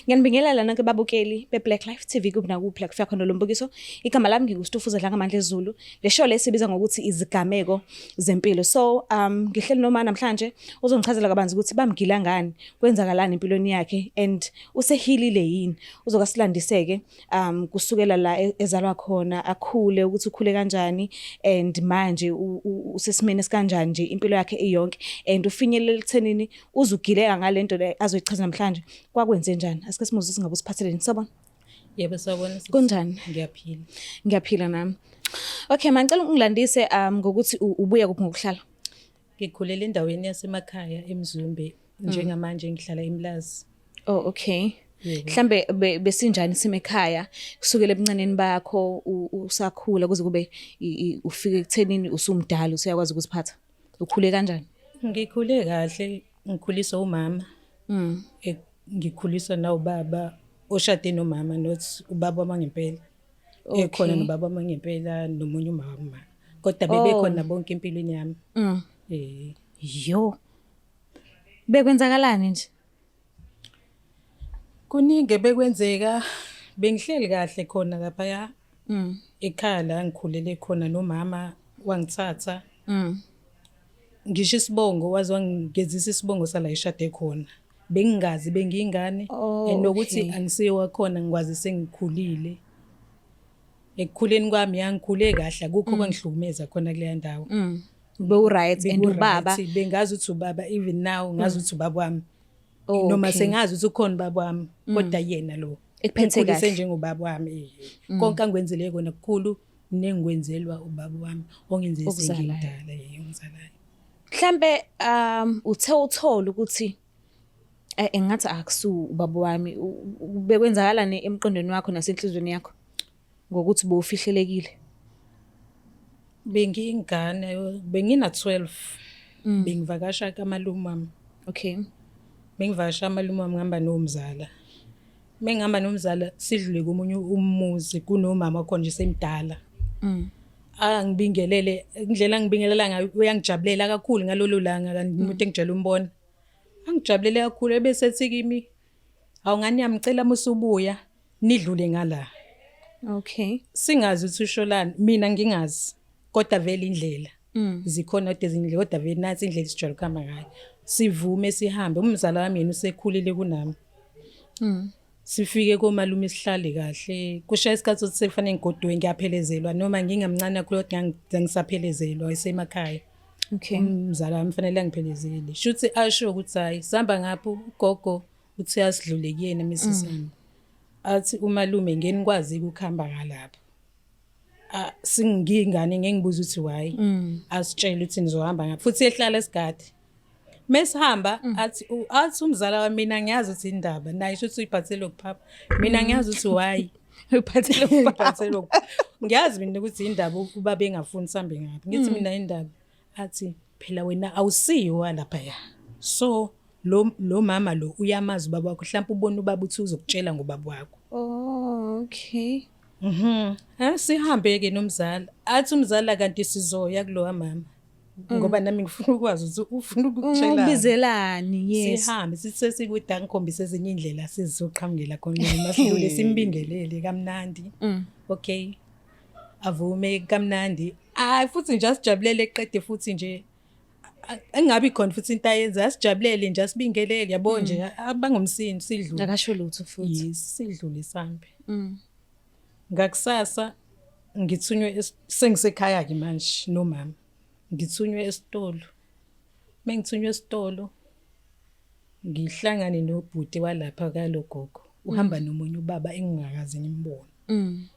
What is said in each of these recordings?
Ngiyanibingelela nanke babukeli be-Black Life TV kuphi nakuphi la kufika khona lo mbukiso. Igama lami nginguStufuza Dlangamandla Zulu. Le show lesibiza ngokuthi izigameko zempilo. So, ngihleli noma namhlanje uzongichazela kabanzi ukuthi bamgila ngani, kwenzakalani empilweni yakhe and usehilile yini. Uzokasilandiseke kusukela la ezalwa khona, akhule ukuthi ukhule kanjani and manje usesimene sikanjani nje impilo yakhe iyonke and ufinyelele ekuthenini uzugileka ngalento le azoyichaza namhlanje. Kwakwenze njani? Asike simuze singabe usiphatheleni, sabona? Yebo sawubona. Kunjani? Ngiyaphila. Ngiyaphila nami. Okay, mangicela ungilandise ngokuthi ubuya kuphi ngokuhlala. Ngikhulele endaweni yasemakhaya eMzumbe, njengamanje ngihlala eMlazi. Oh, okay. Mhlambe besinjani simekhaya kusukela ebuncaneni bakho usakhula kuze kube ufike ekuthenini usumdala usuyakwazi ukuziphatha. Ukhule kanjani? Ngikhule kahle, ngikhuliswa umama. Ngikhuliswa na ubaba oshade nomama, not ubaba wangempela. Ekhona nobaba wangempela nomunye umama. Kodwa bebekhona bonke empilweni yami. Yo. Bekwenzakalani nje? Kuningi bekwenzeka, bengihleli kahle khona lapha ekhaya la ngikhulele khona nomama wangithatha. Ngisho isibongo wazi wangigezisa isibongo sala eshade khona. Bengingazi bengingane nokuthi angisiyo wakhona ngikwazi sengikhulile. Ekukhuleni kwami yangikhule kahle akukho kwangihlukumeza khona kule ndawo. Be right and ubaba bengazi ukuthi ubaba, even now ngazi ukuthi ubaba wami. Noma sengazi ukuthi ukhona ubaba wami kodwa yena lo ekuphethe kahle njengobaba wami. Konke angwenzele kona kukhulu nengikwenzelwa ubaba wami ongenze sengidala ongizalayo. Mhlambe uthe uthola ukuthi engathi akusu ubaba wami bekwenzakalani emqondweni wakho nasenhlizweni yakho ngokuthi bowufihlelekile? Bengingane, bengina 12. Bengivakasha kamalume wami. Okay. Bengivakasha amalume wami ngihamba nomzala. Mengihamba nomzala sidlule komunye umuzi kunomama khona nje semdala. Angibingelele indlela ngibingelela ngayo uyangijabulela kakhulu ngalolu langa kanti umuntu engijela umbona. Angijabulele kakhulu ebese ethi kimi awungani yamcela musubuya nidlule ngala. Okay. Singazi ukuthi usholani, mina ngingazi kodwa vele indlela. Zikhona kodwa izindlela kodwa vele nathi indlela isijwayele ukuhamba ngayo. Sivume sihambe umzala wami yena usekhulile kunami. Sifike komalume sihlale kahle. Kushaya isikhathi sokuthi sekufanele ngigodwe ngiyaphelezelwa noma ngingamncane kakhulu kodwa ngisaphelezelwa esemakhaya. Okay. Umzala wami fanele angiphelezele. Shuthi asho ukuthi hayi sihamba ngapho ugogo uthi asidlule kuyena Mrs. Sami. Athi umalume ngeke nikwazi ukuhamba ngalapha. Singingane ngeke ngibuza ukuthi why. Asitshela ukuthi nizohamba ngapha. Futhi ehlala esigadi. Mesihamba athi umzala wami mina ngiyazi ukuthi indaba naye shuthi uyiphathele ukuphapha. Mina ngiyazi ukuthi why. Uyiphathele ukuphapha. Ngiyazi mina ukuthi indaba ubaba engafuni sihambe ngapha. Ngithi mina indaba athi phela wena awusiyo lapha ya. So lo mama lo uyamazi ubaba wakho mhlawumbe ubona ubaba uthi uzokutshela ngobaba wakho. Oh, okay. Sihambe ke nomzala. Athi umzala kanti sizoya kulowa mama. Ngoba nami ngifuna ukwazi ukuthi ufuna ukutshela. Ubizelani? Yes. Sihambe sithi sikude ngikhombisa ezinye indlela sizoqhamukela khona masidlule simbingelele kamnandi. Okay. Avume kamnandi. Futhi nje asijabulele eqede futhi nje engabi khona futhi into ayenza asijabulele nje asibingelele yabo nje abangumsini sidlule. Akasho lutho futhi. Yes, sidlule sambe. Ngakusasa ngithunywe sengisekhaya ke manje nomama. Ngithunywe esitolo. Mengithunywe esitolo ngihlangane nobhuti walapha kalogogo. Uhamba nomunye ubaba engingakazi ngimbone.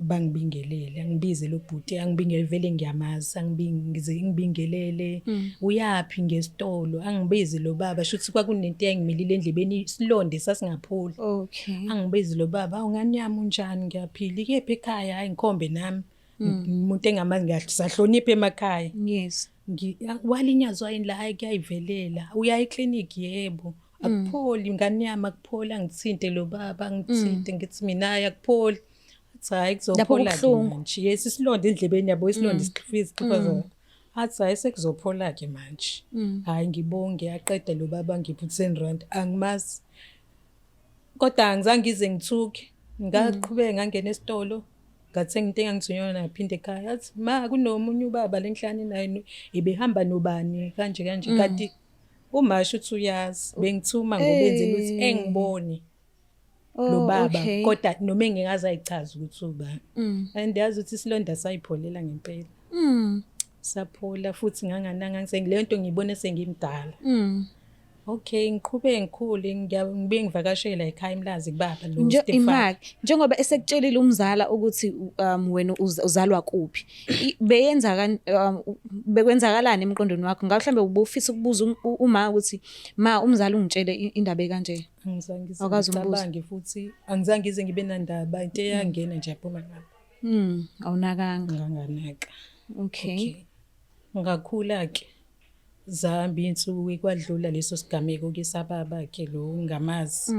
Bangibingelele angibize lo bhuti angibingele vele ngiyamazi ngibingelele uyapi ngesitolo angibize lo baba shuthi kwakunento engimilile endlebeni isilonde sasingapholi. Okay. Angibize lo baba ungani yami unjani ngiyaphila ikephi ekhaya hayi ngikhombe nami umuntu engamazi kahle sahlonipha emakhaya. Yes. Walinyazwa yini la hayi kuyayivelela uya eclinic yebo akupholi ngani yami akuphola ngithinte lo baba ngithinte ngithi mina akupholi. Hayi kuzophola manje. Yes isilonda endlebeni yabo isilonda isiqhifiza. Athi hayi sekuzophola ke manje. Hayi ngibonge yaqeda lo baba ngiphi 10 rand angimazi. Kodwa angizange ngize ngithuke. Ngaqhubeka ngangena esitolo. Ngathenga into engangithunyelwa ngaphinde ekhaya. Yathi ma kunomunye ubaba lenhlani naye ebehamba nobani kanje kanje kanti umasho uthi uyazi. Bengithuma ngobenzela ukuthi engibone lo baba okay. kodwa noma engikaze ayichaza ukuthi ubani. And yazi ukuthi isilonda sayipholela ngempela. Saphola futhi ngangananga le nto ngiyibone sengimdala. Okay, ngiqhubeke ngikhule ngibe ngivakashela ekhaya eMlazi kubaba lo Stefan. Imaki njengoba esekutshelile umzala ukuthi wena uzalwa kuphi. Bekwenzakalani emqondweni wakho? Mhlawumbe ubufisa ukubuza uma ukuthi ma umzala ungitshele indaba ekanje. Angizange futhi angizange ngize ngibe nandaba into eyangena nje yaphuma ngapha. Awunakanga. Nganganaka. Okay. Ngakhula ke zambi insuku kwadlula leso sigameko ke sababa ke lo ngamazi.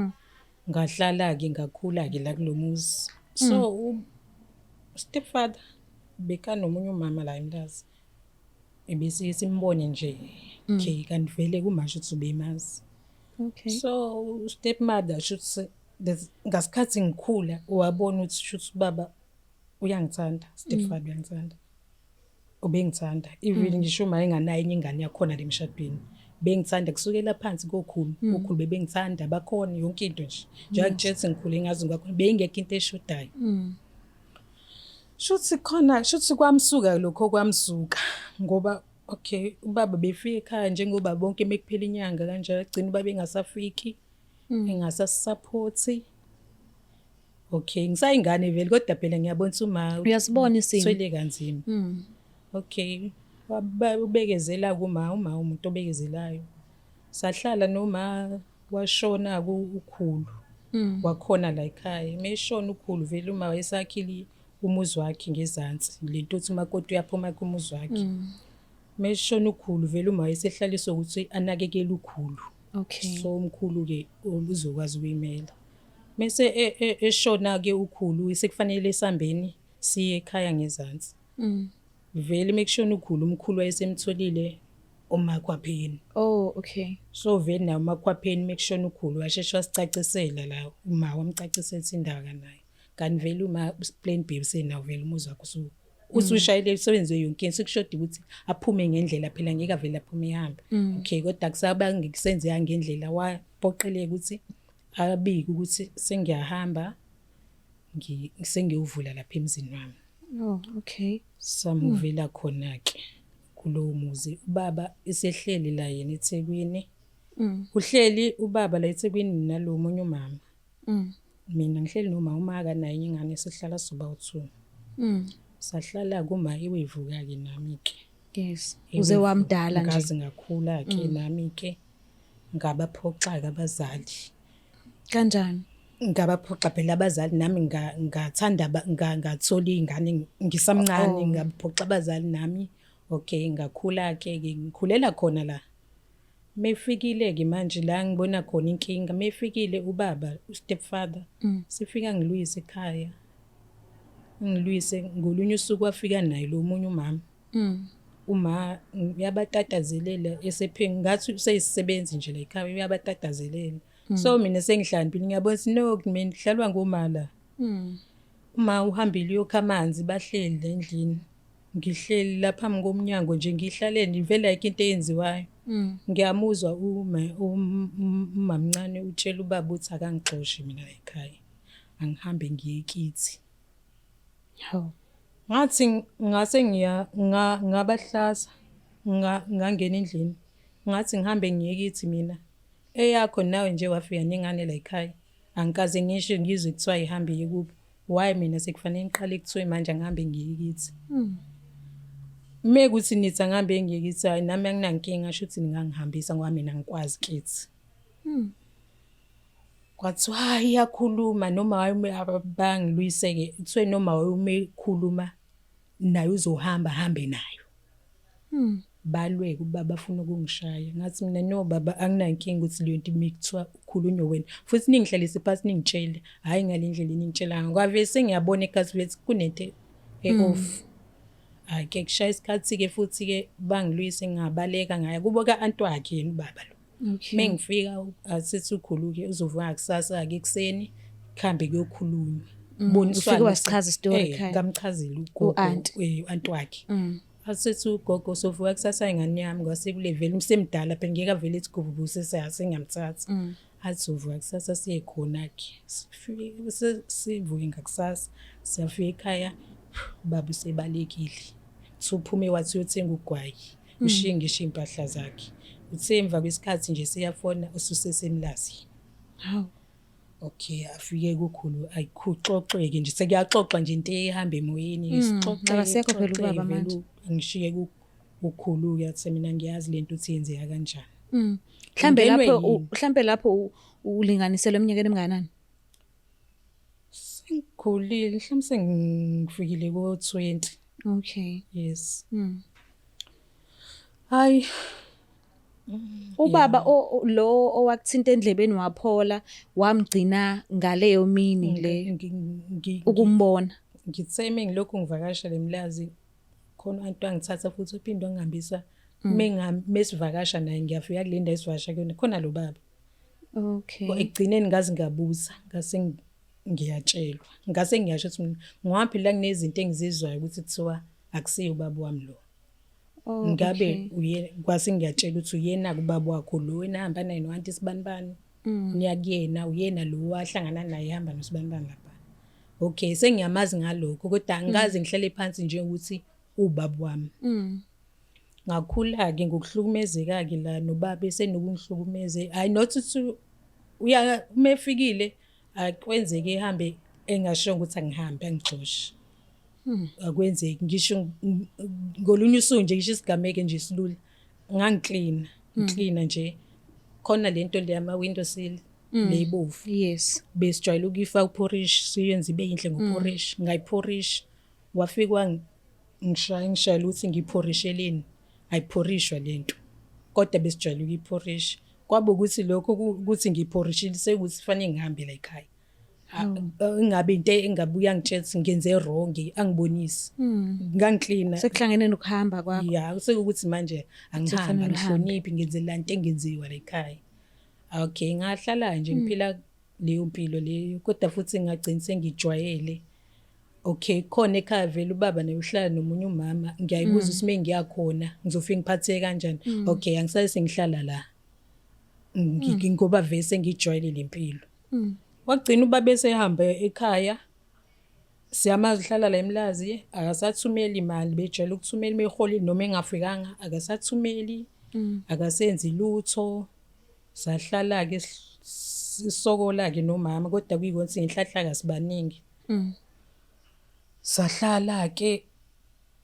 Ngahlala ke ngakhula ke la kulomuzi. So stepfather beka nomunye umama la eMlazi. Ebese simbone nje ke kanti vele kumasho ukuthi ubemazi. Okay. So stepmother shothi ngasikhathi ngikhula wabona ukuthi shothi baba uyangithanda, stepfather uyangithanda. Ubengithanda even ngisho uma enganayo enye ingane yakhona lemshadweni bengithanda kusukela phansi kokhulu ukhulu bebengithanda bakhona yonke into nje njengokuthi ngikhule ngazi ngakhona bengekho into eshodayo. Shuthi kwamsuka lokho kwamsuka ngoba okay ubaba befika ekhaya njengoba bonke mekuphela inyanga kanje agcina ubaba engasafiki engasasupporti. Okay ngisayingane vele kodwa phela ngiyabona uma uyasibona isimo swele kanzima. Okay ubekezela kuma umuntu obekezelayo. Sahlala noma washona ukhulu wakhona la ekhaya meshona ukhulu vele uma wayesakhili umuzi wakhe ngezansi lento uthi umakoti uyaphuma kumuzi wakhe. Meshona ukhulu vele uma wayesehlaliswa ukuthi anakekele ukhulu. Okay. So umkhulu ke uzokwazi ukuyimela. Mase eshona ke ukhulu sekufanele esambeni siye ekhaya ngezansi. Vele mekushona ukhulu umkhulu wayesemtholile umakhwapheni. Oh okay. So vele na umakhwapheni mekushona ukhulu washeshwa wasicacisela la uma wamcacisela indaba kanaye. Kanti vele uma plan B usenawo vele umuzi wakho usushayile usebenze yonke into sekushoda ukuthi aphume ngendlela phela ngeke avele aphume ehambe. Okay kodwa kusaba ngikusenze ngendlela waphoqeleka ukuthi abike ukuthi sengiyahamba ngisengiyuvula lapha emzini wami. Oh okay. Samuvela khona ke kulowo muzi ubaba esehleli la yena eThekwini. Uhleli ubaba la eThekwini nalo munye umama. Mina ngihleli noma umaka naye ingane esihlala soba u2. Sahlala kuma iwevuka ke nami ke. Yes. Uze wamdala nje. Ngazi ngakhula ke nami ke ngabaphoxa abazali. Kanjani? Ngabaphoxa phela abazali nami ngathanda ngathola ingane ngisamncane ngabaphoxa abazali nami. Okay ngakhula ke ngikhulela khona la. Mefikile ke manje la ngibona khona inkinga mefikile ubaba stepfather sifika ngiluyise ekhaya. Ngiluyise ngolunye usuku wafika naye lo munye umama. Uma yabatatazelela esephenga ngathi useyisisebenzi nje la ekhaya yabatatazelela. So mina sengihlambile ngiyabona no mina ngihlalwa ngomala. Uma uhambile uyokha amanzi bahleli endlini. Ngihleli lapha ngomnyango nje ngihlaleni vele ayikho into eyenziwayo. Ngiyamuzwa umamncane utshela ubaba uthi akangixoshi mina ekhaya. Angihambe ngiye kithi. Hawu. Ngathi ngase ngabahlasa ngangena endlini. Ngathi ngihambe ngiye kithi mina. Eyakho nawe nje wafika nengane la ekhaya. Angikaze ngisho ngizwe kuthiwa ihambe yekubo. Why mina sekufanele ngiqale kuthiwe manje ngihambe ngiye kithi. Mekuthi nithi ngihambe ngiye kithi hayi nami anginankinga ngisho ukuthi ningangihambisa ngoba mina ngikwazi kithi. Kwathiwa hayi yakhuluma noma bangiluyiseke kuthiwe noma wayekhuluma naye uzohamba hambe nayo. Balweke ubaba bafuna ukungishaya ngathi mina no baba anginankinga ukuthi leyo nto mikuthiwa ukhulunywe wena futhi ningihlalise phansi ningitshele hayi ngalendlela ningitshelanga ngoba vele sengiyabona ekhasi lethu kunento off. Ake kushaya isikhathi ke futhi ke bangiluyise ngabaleka ngaya kubo ka aunt wakhe yena ubaba lo. Okay. Mengifika asithi ukhuluke uzovuka ngakusasa-ke ekuseni kuhambe kuyokhulunywa. Ufike wasichaza isitori ekhaya. Ngamchazela ugogo U-aunt. u-aunt wakhe. Asithi ugogo sovuka kusasa ingane yami ngoba kuleveli usemdala phela ngeke avele ethi gububu sengamthatha. Athi sovuka kusasa siye khona-ke. Sivuke ngakusasa siyafika ekhaya ubaba usebalekile. Uphume wathi uyothenga ugwayi. Ushiye ngisho iy'mpahla zakhe. Uthe emva kwesikhathi nje siyafona ususesemlazi. Hawu. Okay, afike kukhulu ayikuxoxeke nje sekuyaxoxa nje into ehamba emoyeni sixoxe. Akasekho phela ubaba manje. Angishiye kukhulu yathi mina ngiyazi lento uthi yenzeka kanjani. Mhlambe lapho ulinganiselwe eminyakeni eminganani? Sengikhulile mhlawumbe sengifikile ko-20. Okay. Yes. Hayi. Ubaba lo owakuthinta endlebeni waphola wamgcina ngaleyo mini le ukumbona. Ngithe mengilokhu ngivakasha lemlazi khona uNtu angithatha futhi uphinde ngihambisa mesivakasha naye ngiyafika kule ndawo esivakasha kuyona khona lo baba. Okay. Ekugcineni ngaze ngabuza ngase ngiyatshelwa ngase ngiyasho ukuthi ngwaphi la kunezinto engizizwayo ukuthi kuthiwa akusiyo ubaba wami lo. Ngabe kwase ngiyatshela ukuthi uyena kubaba wakho lo wena hamba naye noanti sibanibani. Niyakuyena uyena lo wahlangana naye hamba nosibanibani lapha. Okay sengiyamazi ngalokho kodwa angikaze ngihlale phansi nje ukuthi ubaba wami. Ngakhula ke ngokuhlukumezeka ke la nobaba esenokungihlukumeze hayi not to umefikile akwenzeke ehambe engasho ukuthi angihambe angixoshi. Akwenzeki ngisho ngolunye usuku nje ngisho isigameke nje isilula ngicleana nje khona lento le ama window sill leyibovu. Yes. Besijwayele ukuyifaka uporish siyenze ibe yinhle ngoporish ngayiporish wafika ngishayela ukuthi ngiphorisheleni ayiphorishwa lento kodwa besijwayele ukuyiporish kwaba ukuthi lokho ukuthi ngiphorishelise sekuthi fanele ngihambe la ekhaya. Ingabe into engabuya ngitshela ngenze wrong angibonisi. Ngangicleana sekuhlangene nokuhamba kwakho. Yeah sekuthi manje angihamba ngihloniphi ngenzela into engenziwa la ekhaya. Okay ngahlala nje ngiphila leyo mpilo leyo kodwa futhi ngagcina sengijwayele. Okay khona ekhaya vele ubaba naye uhlala nomunye umama ngiyayibuza ukuthi mengiyakhona ngizofika ngiphathe kanjani. Okay angisale sengihlala la ngoba vese ngijwayele lempilo. Wagcina ubaba esehamba ekhaya siyamazi uhlala la eMlazi akasathumeli imali bejwayele ukuthumela meholile noma engafikanga akasathumeli akasenzi lutho sahlala ke sisokola ke nomama kodwa kuyikonke inhlahla kasibaningi. Sahlala ke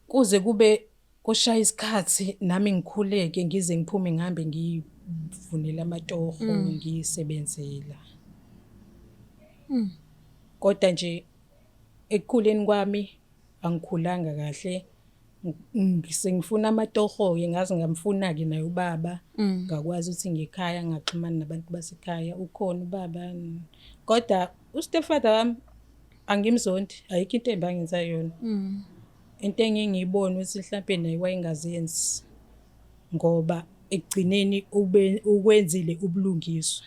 kuze kube kushaya isikhathi nami ngikhuleke ngize ngiphume ngihambe ngivunela amatoho ngisebenzela. Kodwa nje ekukhuleni kwami angikhulanga kahle sengifuna amatoho ngazi ngamfuna ke naye ubaba ngakwazi ukuthi ngekhaya ngaxhumana nabantu basekhaya ukhona ubaba kodwa uStepfather wami angimzondi ayikho into embangenza yona. Into engiyibona ukuthi mhlawumbe naye wayengazenzi ngoba ekugcineni ukwenzile ubulungiswa.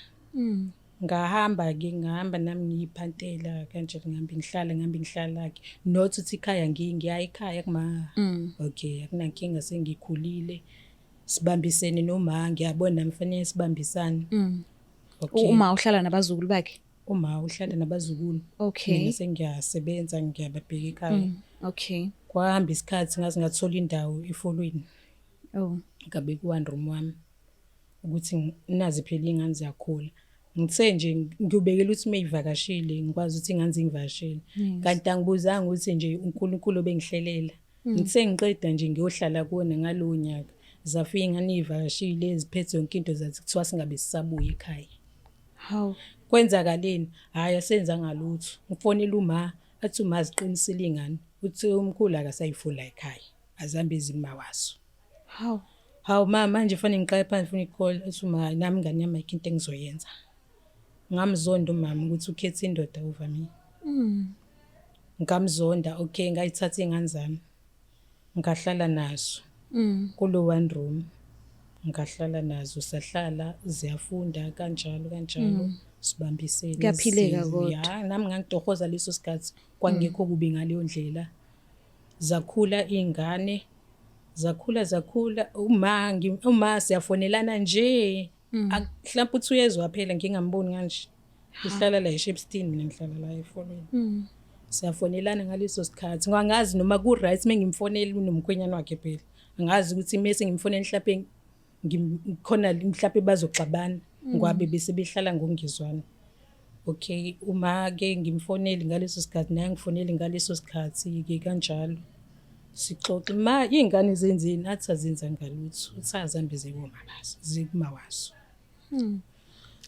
Ngahamba nami ngiyiphantela kanjalo ngihambe ngihlala ke not uthi ekhaya ngiya ekhaya kuma okay akunankinga sengikhulile sibambisene noma ngiyabona mfanele sibambisane. Okay uma uhlala nabazukulu bakhe uhlala nabazukulu. Okay mina sengiyasebenza ngiyababheka ekhaya. Okay kwahamba isikhathi ngaze ngathola indawo efolweni. Ngabe ku-1 room wami ukuthi nazi phela ingane ziyakhula. Ngithe nje ngiyobekela ukuthi mayivakashile ngikwazi ukuthi ingane zingivakashile kanti angibuzanga ukuthi nje uNkulunkulu bengihlelela. Ngithe ngiqeda nje ngiyohlala kuona ngalowo nyaka zafika ingane ivakashile eziphethe yonke into zathi kuthiwa singabe sisabuya ekhaya. Hawu Kwenzakaleni hayi asenza ngalutho ngifonela uma athi uma ziqinisile ingane uthi umkhulu akasayifuna ekhaya azambe izima waso. Hawu mama manje fanele ngiqale phansi ufuna icall athi uma nami ngane yami ayikho into engizoyenza. Ngamzonda umama ukuthi ukhethe indoda over mina. Ngamzonda okay ngayithatha ingane zami ngahlala nazo kulo 1 room ngahlala nazo, sahlala ziyafunda kanjalo sibambisene. Kuyaphileka kodwa. Ya, nami ngangitohoza leso sikhathi kwangekho kubi ngaleyo ndlela. Zakhula iy'ngane, zakhula uma siyafonelana nje. Mhlawumbe u-2 years waphela ngingamboni kanje. Ngihlala la eShepstone, mina ngihlala la eFolweni. Siyafonelana ngaleso sikhathi. Ngangazi noma ku-right mengimfonela unomkhwenyana wakhe phela. Angazi ukuthi mase ngimfonela mhlawumbe ngikhona mhlawumbe bazoxabana ngoba bese behlala ngokungizwana. Okay, uma-ke ngimfoneli ngaleso sikhathi naye ngifonele ngaleso sikhathi-ke kanjalo. Sixoxe iy'ngane zenzeni athi azenzanga lutho, uthi azihambe zikumawazo.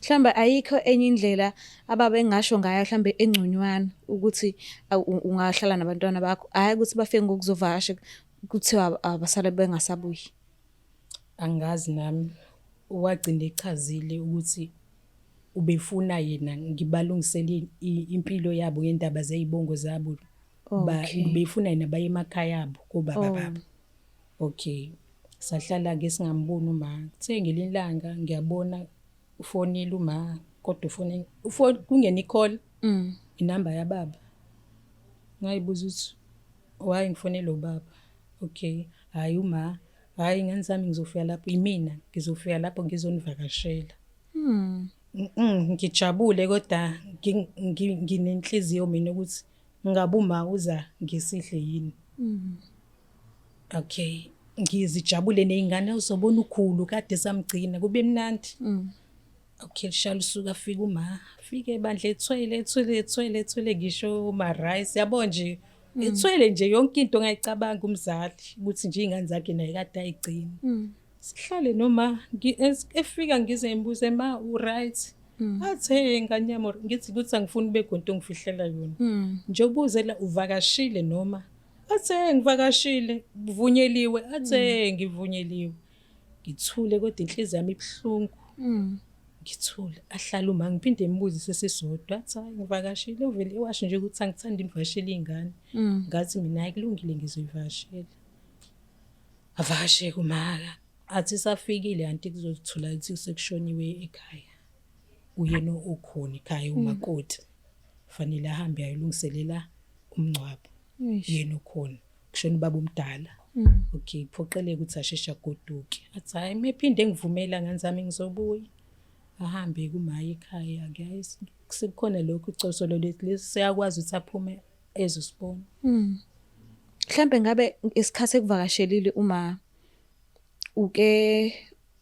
Mhlawumbe ayikho enye indlela ababe ngasho ngayo mhlawumbe engconywana ukuthi ungahlala nabantwana bakho, hhayi ukuthi bafike ngokuzovakasha kuthiwa abasale bengasabuyi. Angazi nami wagcina echazile ukuthi ubefuna yena ngibalungisele impilo yabo ngendaba zey'bongo zabo. Befuna yena baye emakhaya abo kubaba babo. Okay, sahlala-ke singamboni uma. Kuthe ngelinye ilanga ngiyabona ufonile uma, kodwa kungena i-call, inamba yababa. Ngayibuza ukuthi why ngifonele ubaba. Okay, hhayi uma, hhayi ingane zami ngizofika lapho, yimina ngizofika lapho ngizonivakashela. Ngijabule kodwa nginenhliziyo mina ukuthi ngabe uma uza ngesihle yini. Okay, ngizijabule ney'ngane uzobona ukhulu kade samgcina kube mnandi. Okay, lishaya usuka afike uma, afike bandla ethwele ngisho uma-rice, yabo nje ethwele nje yonke into ongayicabanga umzali ukuthi nje iy'ngane zakhe naye kade ayigcina. Sihlale noma efika ngize ngibuze ma u-right. Athi ngane yami ngithi ukuthi angifuni ube khona into ngifihlela yona. Nje ubuzela uvakashile noma. Athi ngivakashile, uvunyeliwe. Athi ngivunyeliwe. Ngithule kodwa inhliziyo yami ibuhlungu. Ngithule ahlala uma ngiphinde ngibuze sesisodwa. Athi hayi ngivakashile, uvele washo nje ukuthi angithandi nivakashele iy'ngane. Ngathi mina hayi kulungile ngizoyivakashela. Avakashe kumaka. Athi safikile kanti kuzothola ukuthi sekushoniwe ekhaya. Uyena okhona ekhaya umakoti. Fanele ahambe ayolungiselela umngcwabo. Yena okhona. Kushona ubaba omdala. Okay, kuphoqeleka ukuthi asheshe agoduke. Athi hayi mephinde ngivumela ngane zami ngizobuya. Ahambe kumaye ekhaya ke sekukhona lokho icosolo lesi siyakwazi ukuthi aphume ezosibona. Mhlawumbe ngabe isikhathi ekuvakashelile uma uke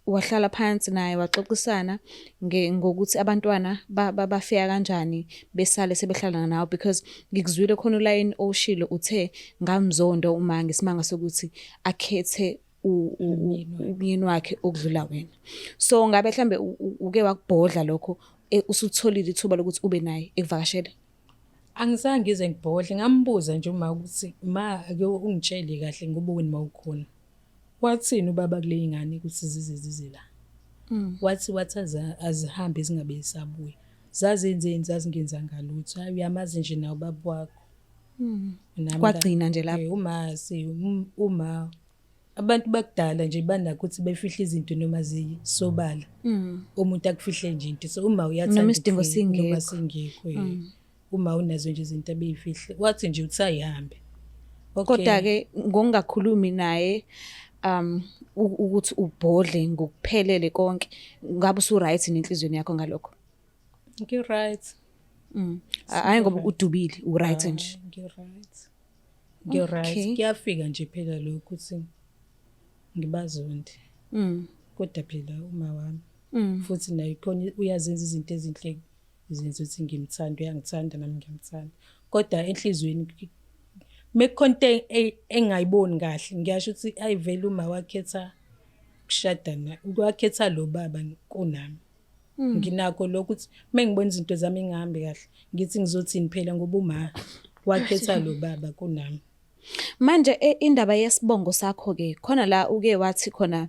wahlala phansi naye waxoxisana ngokuthi abantwana bafika kanjani besale sebehlala nawo, because ngikuzwile khona ulayini oshilo uthe ngamzondo uma ngesimanga sokuthi akhethe umyeni wakhe okudlula wena. So ngabe mhlambe uke wakubhodla lokho usutholile ithuba lokuthi ube naye ekuvakashela? Angizange ngize ngibhodle, ngambuza nje uma ukuthi ma ake ungitshele kahle ngoba wena mawukhona. Wathini ubaba kule ingane ukuthi zize la? Wathi azihambe zingabe zisabuya. Zazenzeni zazingenzanga lutho. Hayi uyamazi nje nawo ubaba wakho. Kwagcina nje lapho. Uma abantu bakudala nje banakho ukuthi befihle izinto noma zisobala. Umuntu akufihle nje into. So uma uyathanda noma isidingo singekho. Uma unazo nje izinto abeyifihle. Wathi nje uthi ayihambe. Kodwa-ke ngokungakhulumi naye ukuthi ubhodle ngokuphelele konke, ngabe usu-right nenhliziyweni yakho ngalokho? Ngi-right. Hhayi ngoba udubile, u-right nje. Ngi-right. Kuyafika nje phela lokho ukuthi ngibazonde. Kodwa phela uma wami. Futhi naye khona uyazenza izinto ezinhle, izenza ukuthi ngimthanda, uyangithanda nami ngiyamthanda. Kodwa enhliziyweni mekhonto engayiboni kahle, ngiyasho ukuthi ayivele uma wakhetha kushada wakhetha lo baba kunami. Nginakho lokho ukuthi mengibona izinto zami engahambi kahle, ngithi ngizothini phela ngoba uma wakhetha lo baba kunami. Manje indaba yesibongo sakho-ke khona la uke wathi khona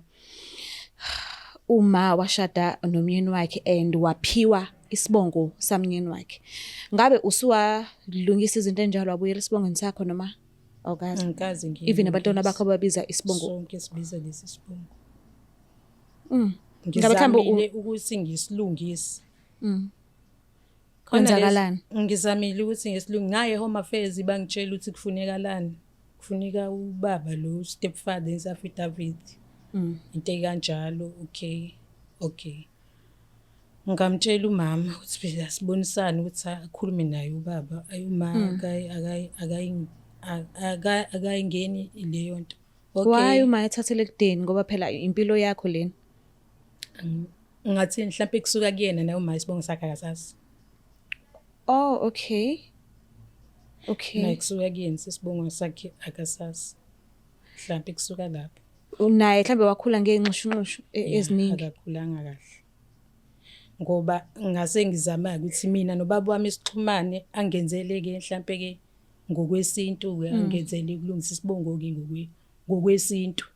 uma washada nomyeni wakhe and waphiwa isibongo samyeni wakhe. Ngabe usuwalungisa izinto enjalo wabuyela isibongweni sakho noma awukazi? Angikaze Even abantwana bakho babiza isibongo. Sonke sibiza lesi sibongo. Ngabe mhlambe ngizamile ukuthi ngisilungise. Kwenzakalani? Ngizamile ukuthi ngesilungu ngaye Home Affairs bangitshela ukuthi kufunekalani. Kufunika ubaba lo stepfather affidavit. Into kanjalo, okay. Ngamtshela umama ukuthi phela sibonisana ukuthi akhulume naye ubaba ayuma akayingeni leyo nto. Why uma ethathele kudeni ngoba phela impilo yakho lena? Ngathi mhlawumbe kusuka kuyena naye uma isibongo sakhe akasazi. Oh, okay. Naye kusuka kuyena sisibongo sakhe akasazi. Mhlawumbe kusuka lapho. Naye mhlambe wakhula ngeenqushuqushu eziningi. Akakhulanga kahle. Ngoba ngase ngizama ukuthi mina nobaba wami sixhumane angenzeleke mhlawumbe ke ngokwesintu angenzele kulungisa isibongo ke ngokwesintu.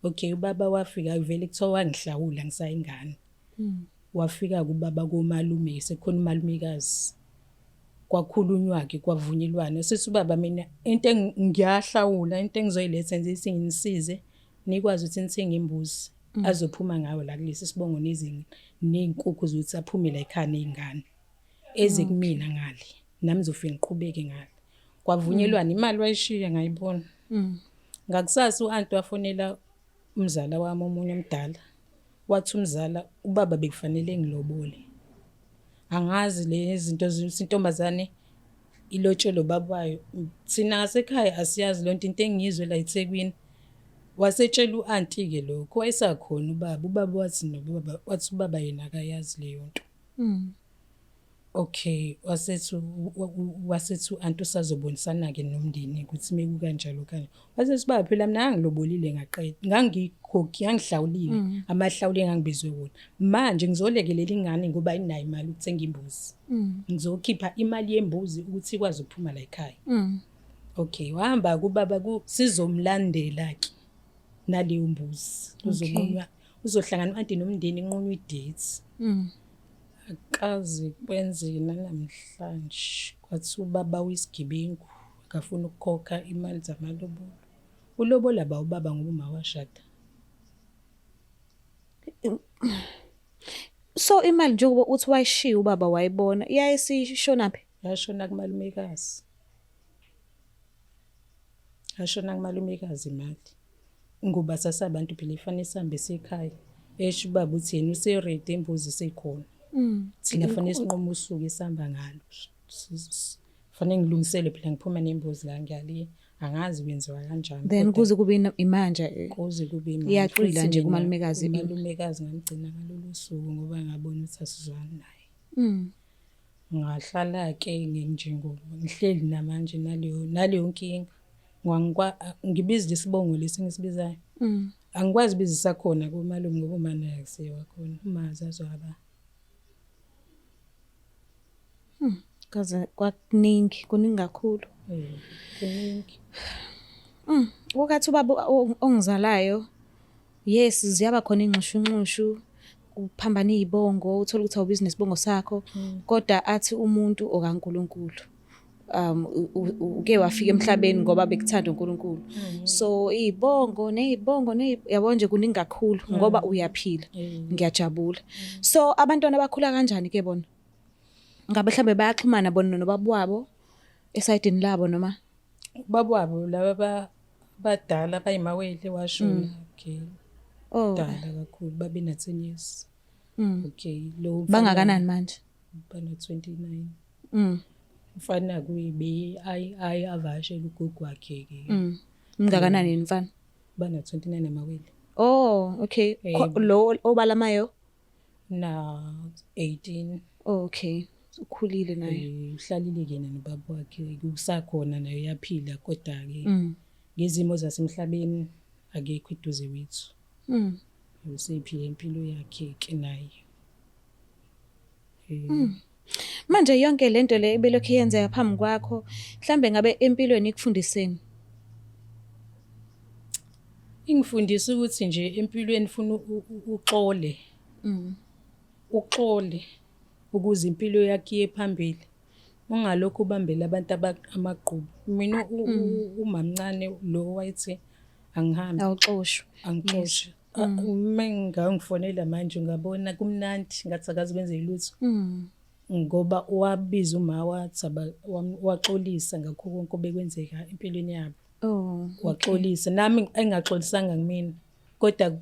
Okay, ubaba wafika vele kuthiwa wangihlawula ngisayingane. Wafika kubaba komalume sekhona umalumekazi. Kwakhulunywa ke kwavunyelwana sithi ubaba mina into ngiyahlawula into engizoyiletha nje singisize nikwazi ukuthi nithenga imbuzi azophuma ngayo la kulesi sibongo nezingi nezinkukhu zokuthi aphume la ekhaya nezingane eze kumina ngale nami ngizofika ngiqhubeke ngale. Kwavunyelwana imali wayishiya ngayibona. Ngakusasa uAnti wafonela umzala wami omunye omdala. Wathi umzala ubaba bekufanele ngilobole. Angazi lezi zinto intombazane ilotshelo babayo. Sina ngasekhaya asiyazi lonto into engizwe la eThekwini. Wasetshela uAnti ke lokho wayesakhona ubaba wathi nobaba wathi ubaba yena akayazi leyo nto. Okay, wasethi uAnti usazobonisana ke nomndeni ukuthi meku kanjalo kanje. Wasethi baba phela mina ngilobolile ngaqeda. Ngangikhokhi ngihlawulile amahlawuli engangibizwe wona. Manje ngizolekelela ingane ngoba inayo imali ukuthenga imbuzi. Ngizokhipha imali yembuzi ukuthi ikwazi ukuphuma la ekhaya. Okay, wahamba kubaba sizomlandela ke naleyo mbuzi. Uzobuya uzohlangana uAnti nomndeni inqunywa idate. Akazi kwenzeke namhlanje kwathi ubaba wesigebengu akafuna ukukhokha imali zamalobolo. Ulobola ubaba ngoba uma washada. So imali njengoba uthi wayishiya ubaba wayibona iyayisishona phi? Yashona kumalumekazi. Yashona kumalumekazi imali. Ngoba sasabantu phela ifanele sihambe sekhaya. Esho ubaba uthi yena useready imbuzi sekhona. Thina fanele sinqomo usuku isihamba ngalo. Fanele ngilungisele phela ngiphuma nembuzi la ngiyale. Angazi kwenziwa kanjani. Then kuze kube imanje. Kuze kube imanje. Iyaqila nje kumalumekazi. Umalumekazi ngamgcina ngalolu suku ngoba ngabona ukuthi asizwani naye. Ngahlala ke njengoba ngihleli namanje naleyo nkinga. Ngibiza isibongo lesingisibizayo. Angikwazi bizisa khona kumalume ngoba umama akusewa khona. Umazi azwaba. Kaze kuningi kakhulu. Kuningi. Wokathi ubaba ongizalayo yes ziyaba khona ingxushunxushu ukuphambana izibongo uthola ukuthi awubusiness bongo sakho kodwa athi umuntu okaNkuluNkulu uke wafika emhlabeni ngoba bekuthanda uNkulunkulu. So izibongo yabo nje kuningi kakhulu ngoba uyaphila. Ngiyajabula. So abantwana bakhula kanjani ke bona? Ngabe mhlambe bayaxhumana bona nobaba wabo esayidini labo noma ubaba wabo laba badala bayimawele washona. Okay. Dala kakhulu babe na 10 years. Okay, lo bangakanani manje? Bana 29. Mfana kuyibe avashela ugogo wakhe ke. Ngakanani mfana? Bana 29 amawele. Oh, okay. Lo obalamayo na 18. Okay. Ukhulile naye. Uhlalile ke nobaba wakhe kusakhona naye yaphila kodwa ke ngezimo zasemhlabeni akekho eduze wethu. Usephila impilo yakhe ke naye. Manje yonke lento le ebelokhu yenzeka phambi kwakho mhlambe ngabe empilweni ikufundiseni? Ingifundisa ukuthi nje empilweni ufuna uxole. Uxole ukuze impilo yakhe iye phambili. Ungalokho ubambela abantu amaqhubu. Mina umamncane lo wayethi angihambi. Awuxoshwe. Angixoshwe. mengangifonela manje ungabona kumnandi ngathi akazi kwenze lutho ngoba wabiza uma wathi waxolisa ngakho konke obekwenzeka empilweni yabo. Waxolisa nami engaxolisanga kumina kodwa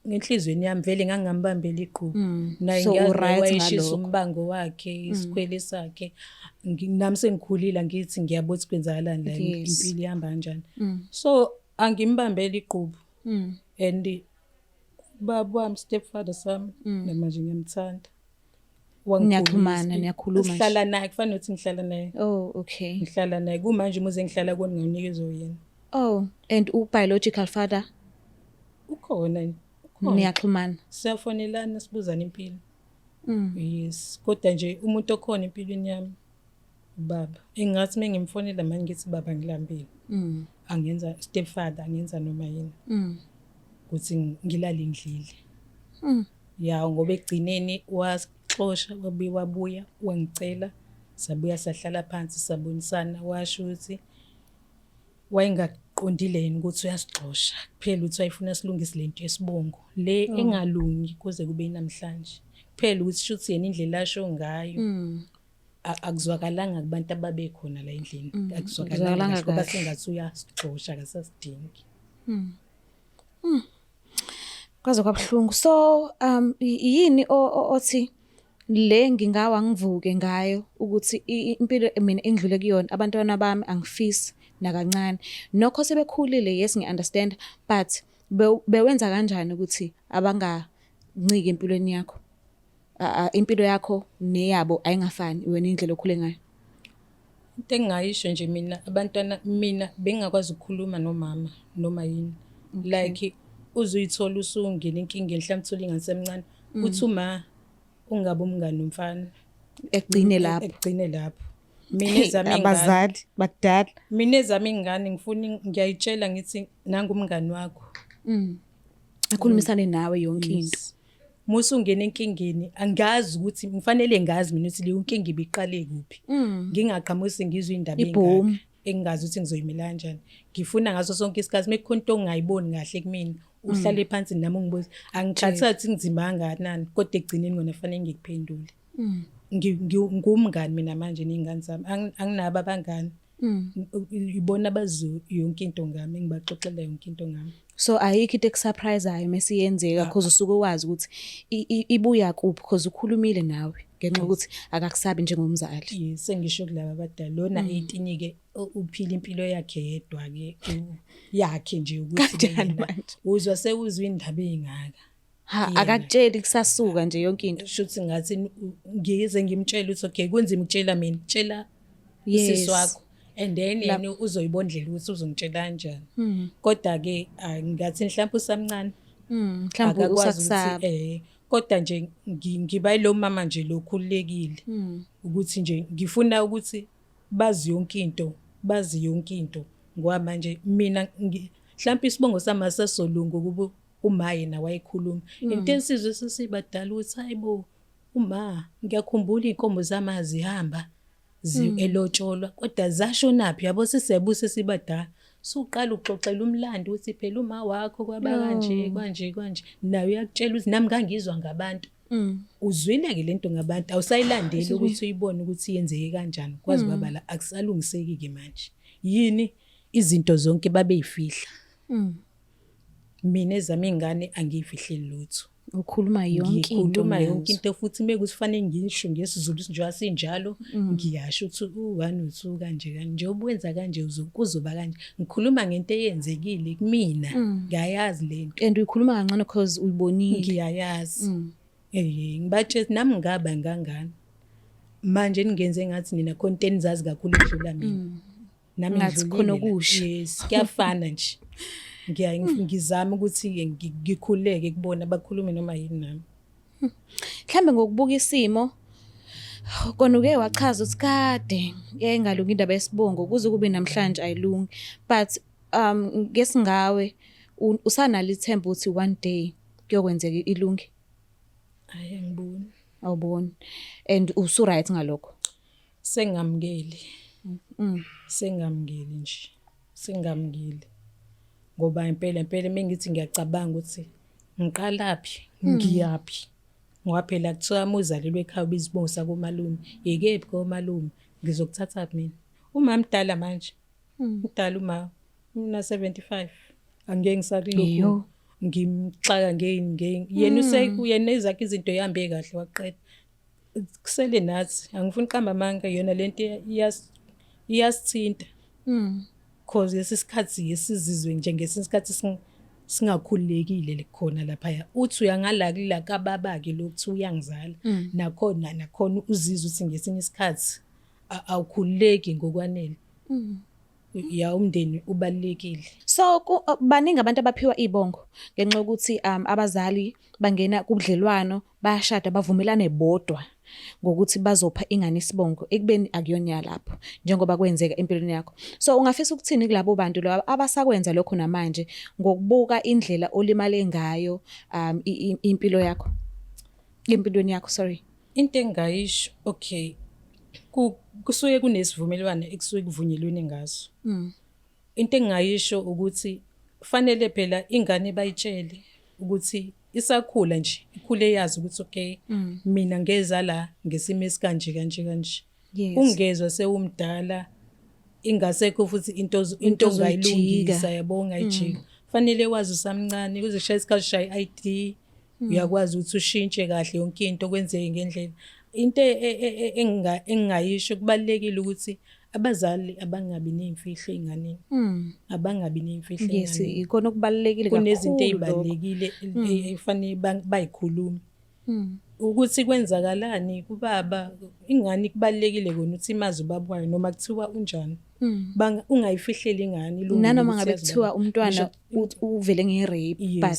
ngenhlizweni yami vele ngangambambela iqhubu naye ngiyashisa umbango wakhe isikhwele sakhe nami sengikhulile ngithi ngiyabona ukuthi kwenzakalani la impilo ihamba kanjani. So angimbambela iqhubu and baba wami stepfather sami namanje ngiyamthanda. Niyaxhumana niyakhuluma nje. Ngihlala naye kufanele ukuthi ngihlala naye. Okay. Ngihlala naye kumanje umuze ngihlala kona ngawunikezwe yena. And biological father ukhona. Niyaxhumana. Siyafonelana sibuzana impilo. Yes. Kodwa nje umuntu okhona empilweni yami baba. Engathi mengimfonela manje ngithi baba ngilambile. Angenza stepfather angenza noma yini. Ukuthi ngilale ngidlile. Ya ngoba egcineni waxosha wabuya wangicela sabuya sahlala phansi sabonisana washo ukuthi wayengaqondile yini ukuthi uyasixosha kuphela ukuthi wayefuna silungise lento yesibongo le engalungi kuze kube namhlanje kuphela ukuthi shuthi yena indlela asho ngayo akuzwakalanga kubantu ababekhona la endlini akuzwakalanga ngoba sengathi uyasixosha akasasidingi. Kwaze kwabhlungu. So yini othi le ngingawa ngivuke ngayo ukuthi impilo mina engidlule kuyona abantwana bami angifisi nakancane nokho sebekhulile. Yes ngi-understand but bewenza kanjani ukuthi abanganciki empilweni yakho? Impilo yakho neyabo ayingafani wena indlela okhule ngayo. Into engayisho nje mina bengakwazi ukukhuluma nomama noma yini. Like uzuyithola usungena inkingeni mhlawumbe uthola ingasemncane uthi uma ungabe umngani nomfana egcine lapho. Mina ezami abazali bakudala mina ezami ingane ngiyayitshela ngithi nanga umngani wakho akhulumisane nawe yonke into. Musu ungena enkingeni angazi ukuthi ngifanele ngazi mina ukuthi le inkinga ibiqale kuphi. Ngingaqhamusi ngizwe indaba engaka engazi ukuthi ngizoyimela kanjani. Ngifuna ngaso sonke isikhathi mekukhona into ongayiboni kahle kumina uhlale phansi nami ungibuze angikhathathi ngizima kangakanani kodwa egcineni ngona fanele ngikuphendule. Ngumngani mina manje nezingane zami anginabo abangani. Ibona abazi yonke into ngami ngibaxoxela yonke into ngami. So ayikho into ekusurpriseayo mesiyenzeka because usuke wazi ukuthi ibuya kuphi because ukhulumile nawe ngenxa ukuthi akakusabi njengomzali. Sengisho kulaba abadala lona 18 ke uphila impilo yakhe yedwa ke yakhe nje ukuthi uzwa sewuzwa indaba ezingaka. Akakutsheli kusasuka nje yonke into. Shuthi ngathi ngize ngimtshela ukuthi okay kunzima ukutshela mina tshela usisi wakho and then yena uzoyibondlela ukuthi uzongitshela kanjani. Kodwa ke ngathi mhlawumbe usamncane mhlawumbe usakusaba kodwa nje ngiba lo mama nje lokhululekile ukuthi nje ngifuna ukuthi bazi yonke into ngoba manje mina mhlawumbe isibongo sami sasolungu kuba uma yena wayekhuluma into ensizwe sesibadala ukuthi hayibo uma ngiyakhumbula inkomo zami azihamba elotsholwa kodwa zashonaphi yabo sisebuse sibadala suqala ukuxoxela umlando ukuthi phela uma wakho kwaba kanje nawe uyakutshela ukuthi nami ngangizwa ngabantu. Uzwile ke lento ngabantu awusayilandeli ukuthi uyibone ukuthi yenzeke kanjani kwazi kwaba la akusalungiseki ke manje yini izinto zonke babeyifihla. Mina ezami ingane angiyifihleli lutho. Ukhuluma yonke into futhi mekuthi fanele ngisho ngesizulu nje asinjalo ngiyasho ukuthi u1 u2 kanje njengoba wenza kanje uzokuzoba kanje ngikhuluma ngento eyenzekile kumina ngayazi lento and uyikhuluma kancane because uyibonile. Ngiyayazi ngibathe nami ngaba ngangani manje ningenze ngathi nina content zazi kakhulu edlula mina nami ngathi khona okusha. Yes kuyafana nje ngizama ukuthi ngikhuleke kubona abakhulumi noma yini nami. Mhlambe ngokubuka isimo kona uke wachaza ukuthi kade engalungi indaba yesibongo kuze kube namhlanje ayilungi but ngesingawe usanalo ithemba ukuthi one day kuyokwenzeka ilungi. Ngiboni. Awuboni and usu right ngalokho. Sengamkeli. Sengamkeli nje. Sengamkeli. Ngoba impela mengithi ngiyacabanga ukuthi ngiqalaphi ngiyaphi ngoba phela kuthiwa uma uzalelwe ekhaya ubizibongo sakomalume yikephi komalume ngizokuthatha mina uma mdala manje mdala uma una 75 angeke ngisakulokhu ngimxaka yena ezakhe izinto ehambe kahle waqeda kusele nathi angifuni qamba amanga yona lento iyasithinta cause lesikhathi yesizizwe njengesikhathi singakhululekile lekhona lapha uthi uyangala kula kababa-ke lokuthi uyangizala nakhona uzizwe ukuthi ngesinye isikhathi awukhululeki ngokwanele ya umndeni ubalekile. So baningi abantu abaphiwa ibongo ngenxa yokuthi abazali bangena kubudlelwano bayashada bavumelane bodwa ngokuthi bazopha ingane isibongo ekubeni akuyona yalapho njengoba kwenzeka empilweni yakho. So ungafisa ukuthini kulabo bantu labo abasakwenza lokho namanje ngokubuka indlela olimale ngayo impilo yakho empilweni yakho sorry. Into engayisho okay kusuke kunesivumelwano ekusuke kuvunyelwene ngaso. Into engayisho ukuthi kufanele phela ingane bayitshele ukuthi isakhula nje ikhule yazi ukuthi okay mina ngeza la ngesimo esikanje. Ungezwe sewumdala ingasekho futhi into ongayilungisa yabo ongayijika. Fanele wazi usamncane kuze shaya isikhathi shaya ID uyakwazi ukuthi ushintshe kahle yonke into kwenzeke ngendlela. Into engayisho kubalekile ukuthi abazali abangabi nemfihlo einganeni abangabi nemfihlo einganeni. Yes ikona okubalekile kakhulu. Kunezinto ezibalekile efanele bayikhuluma ukuthi kwenzakalani kubaba ingane kubalekile kona ukuthi imazi ubabwayo noma kuthiwa unjani ungayifihleli ingane ilungile nanoma ngabe kuthiwa umntwana uvele nge-rape but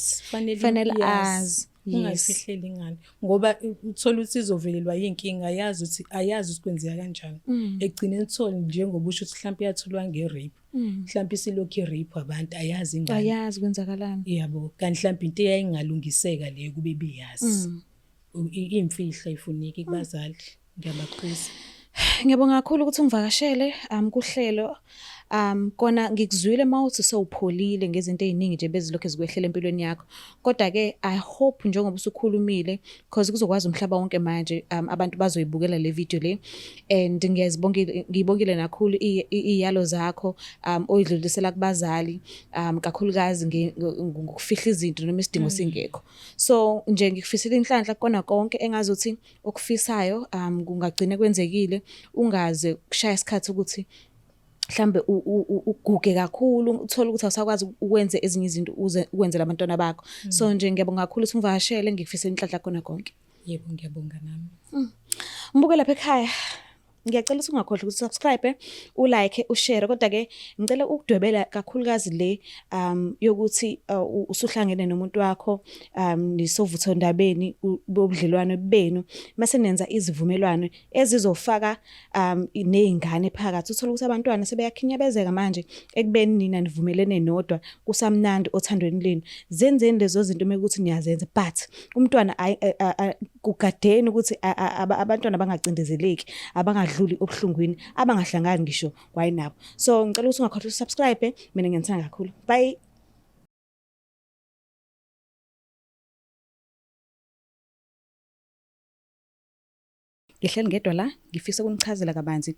fanele azi ungayifihleli ingane ngoba uthola ukuthi izovelelwa yinkinga ayazi ukuthi kwenzeka kanjani egcine ithole njengoba usho ukuthi mhlawumbe iyatholwa nge-rape mhlawumbe isilokhu i-rape abantu ayazi ingane ayazi kwenzakalani yabo kanti mhlawumbe into eyayingalungiseka leyo kube beyazi imfihlo ifuneki kubazali ngiyabakhuza. Ngiyabonga kakhulu ukuthi ungivakashele kuhlelo kona ngikuzwile mawuthi sewupholile ngezinto eziningi nje bezilokho ezikwehlela empilweni yakho kodwa ke I hope njengoba usukhulumile because kuzokwazi umhlaba wonke manje abantu bazoyibukela le video le and ngiyibongile nakhulu iyalo zakho oyidlulisela kubazali kakhulukazi ngokufihla izinto noma isidingo singekho. So nje ngikufisela inhlanhla kona konke engazothi okufisayo kungagcina kwenzekile ungaze kushaya isikhathi ukuthi mhlambe uguge kakhulu uthola ukuthi awusakwazi ukwenza ezinye izinto ukwenzela abantwana bakho. So nje ngiyabonga kakhulu ukuthi ungivakashele ngikufisela inhlanhla kona konke. Yebo ngiyabonga nami. Mbuke lapha ekhaya ngiyacela ukuthi ungakhohlwa ukuthi subscribe ulike ushare kodwa ke ngicela ukudwebela kakhulukazi le yokuthi usuhlangene nomuntu wakho nisovutho ndabeni bobudlelwano benu mase nenza izivumelwano ezizofaka nezingane phakathi uthola ukuthi abantwana sebeyakhinyabezeka manje ekubeni nina nivumelene nodwa kusamnandi othandweni lenu zenzeni lezo zinto mekuthi niyazenza but umntwana kugadeni ukuthi abantwana bangacindezeleki abangadluli obuhlungwini abangahlangani ngisho kwayinabo. So ngicela ukuthi ungakhohlwa usubscribe mina ngiyithanda kakhulu. Bye. Ngihleli ngedwa la ngifisa ukunichazela kabanzi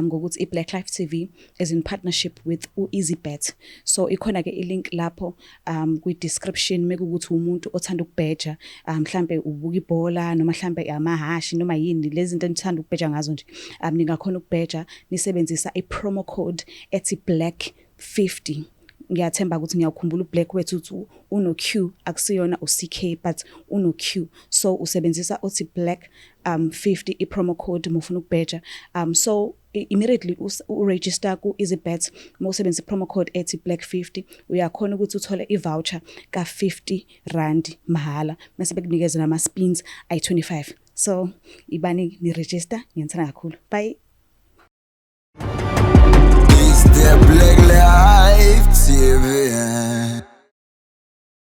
ngokuthi iBlack Life TV is in partnership with uEasyBet. So ikhona ke ilink lapho kwi-description mekuthi umuntu othanda ukubheja mhlambe ubuka ibhola noma mhlambe amahashi noma yini lezi zinto enithanda ukubheja ngazo nje ningakhona ukubheja nisebenzisa i-promo code ethi black50. Ngiyathemba ukuthi ngiyakhumbula uBlack wethu uthi uno Q akusiyona uCK but uno Q so usebenzisa uthi black 50 i-promo code mufuna ukubheja so immediately uregister ku EasyBet mawusebenzisa i-promo code ethi black50 uyakhona ukuthi uthole i-voucher ka50 mahala mase bekunikeza nama spins ay25 so ibani ni register ngiyithanda kakhulu. Bye. The Black Life TV.